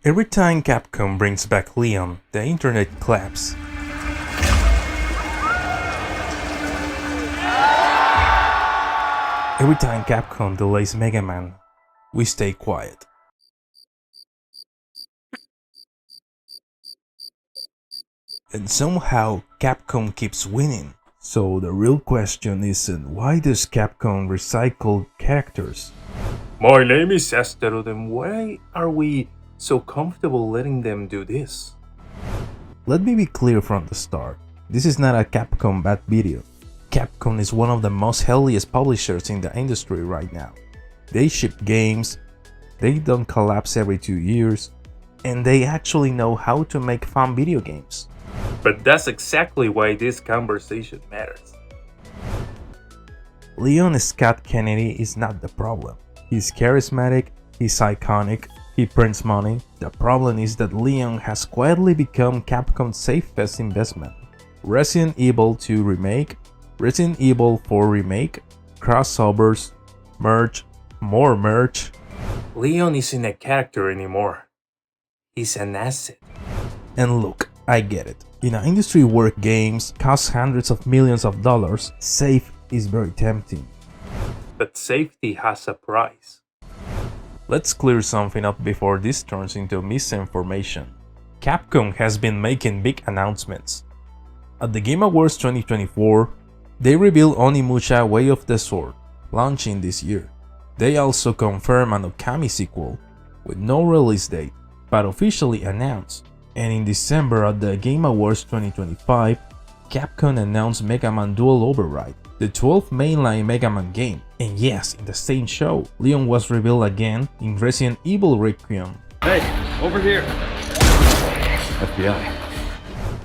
Every time Capcom brings back Leon, the internet claps. Every time Capcom delays Mega Man, we stay quiet. And somehow Capcom keeps winning. So the real question isn't why does Capcom recycle characters? My name is Asterod, and why are we so comfortable letting them do this? Let me be clear from the start. This is not a Capcom bad video. Capcom is one of the most healthiest publishers in the industry right now. They ship games, they don't collapse every 2 years, and they actually know how to make fun video games. But that's exactly why this conversation matters. Leon Scott Kennedy is not the problem. He's charismatic, he's iconic, he prints money. The problem is that Leon has quietly become Capcom's safest investment. Resident Evil 2 Remake, Resident Evil 4 Remake, crossovers, merch, more merch. Leon isn't a character anymore. He's an asset. And look, I get it. In an industry where games cost hundreds of millions of dollars, safe is very tempting. But safety has a price. Let's clear something up before this turns into misinformation. Capcom has been making big announcements. At the Game Awards 2024, they revealed Onimusha Way of the Sword, launching this year. They also confirmed an Okami sequel, with no release date, but officially announced. And in December at the Game Awards 2025, Capcom announced Mega Man Dual Override, the 12th mainline Mega Man game. And yes, in the same show, Leon was revealed again in Resident Evil Requiem. Hey, over here! FBI.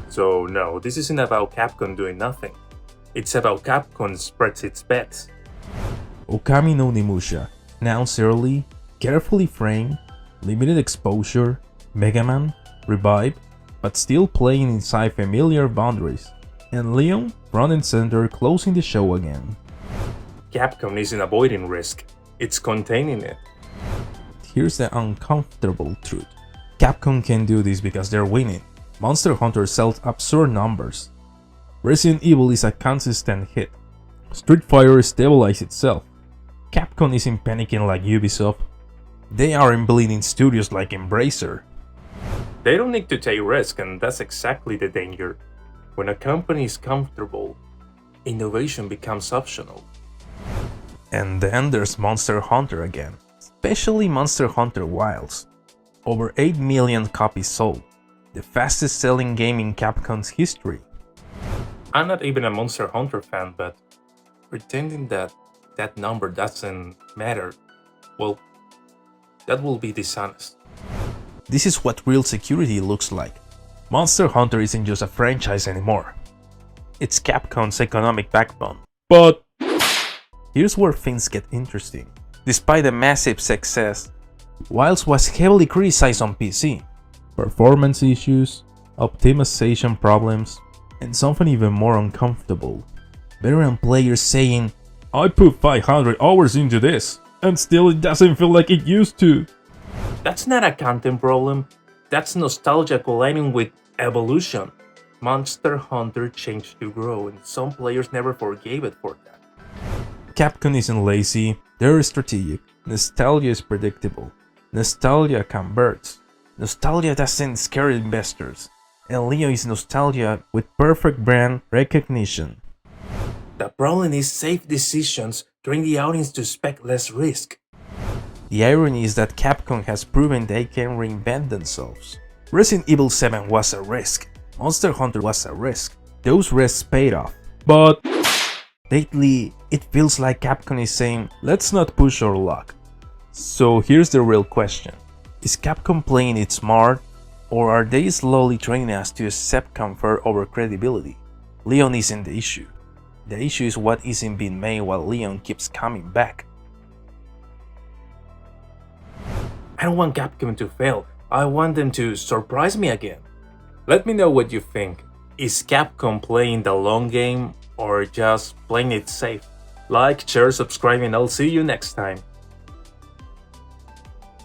So no, this isn't about Capcom doing nothing. It's about Capcom spreads its bets. Okami no Onimusha, announced early, carefully framed, limited exposure, Mega Man, revive, but still playing inside familiar boundaries. And Leon, front and center, closing the show again. Capcom isn't avoiding risk, it's containing it. Here's the uncomfortable truth. Capcom can do this because they're winning. Monster Hunter sells absurd numbers. Resident Evil is a consistent hit. Street Fighter stabilized itself. Capcom isn't panicking like Ubisoft. They aren't bleeding studios like Embracer. They don't need to take risk, and that's exactly the danger. When a company is comfortable, innovation becomes optional. And then there's Monster Hunter again, especially Monster Hunter Wilds. Over 8 million copies sold, the fastest selling game in Capcom's history. I'm not even a Monster Hunter fan, but pretending that that number doesn't matter, well, that will be dishonest. This is what real security looks like. Monster Hunter isn't just a franchise anymore. It's Capcom's economic backbone. But here's where things get interesting. Despite the massive success, Wilds was heavily criticized on PC. Performance issues, optimization problems, and something even more uncomfortable. Veteran players saying, "I put 500 hours into this, and still it doesn't feel like it used to." That's not a content problem, that's nostalgia colliding with evolution. Monster Hunter changed to grow, and some players never forgave it for that. Capcom isn't lazy, they're strategic. Nostalgia is predictable. Nostalgia converts. Nostalgia doesn't scare investors. And Leon is nostalgia with perfect brand recognition. The problem is safe decisions train the audience to expect less risk. The irony is that Capcom has proven they can reinvent themselves. Resident Evil 7 was a risk. Monster Hunter was a risk. Those risks paid off. But lately, it feels like Capcom is saying, let's not push our luck. So here's the real question. Is Capcom playing it smart, or are they slowly training us to accept comfort over credibility? Leon isn't the issue. The issue is what isn't being made while Leon keeps coming back. I don't want Capcom to fail, I want them to surprise me again. Let me know what you think. Is Capcom playing the long game or just playing it safe? Like, share, subscribe, and I'll see you next time.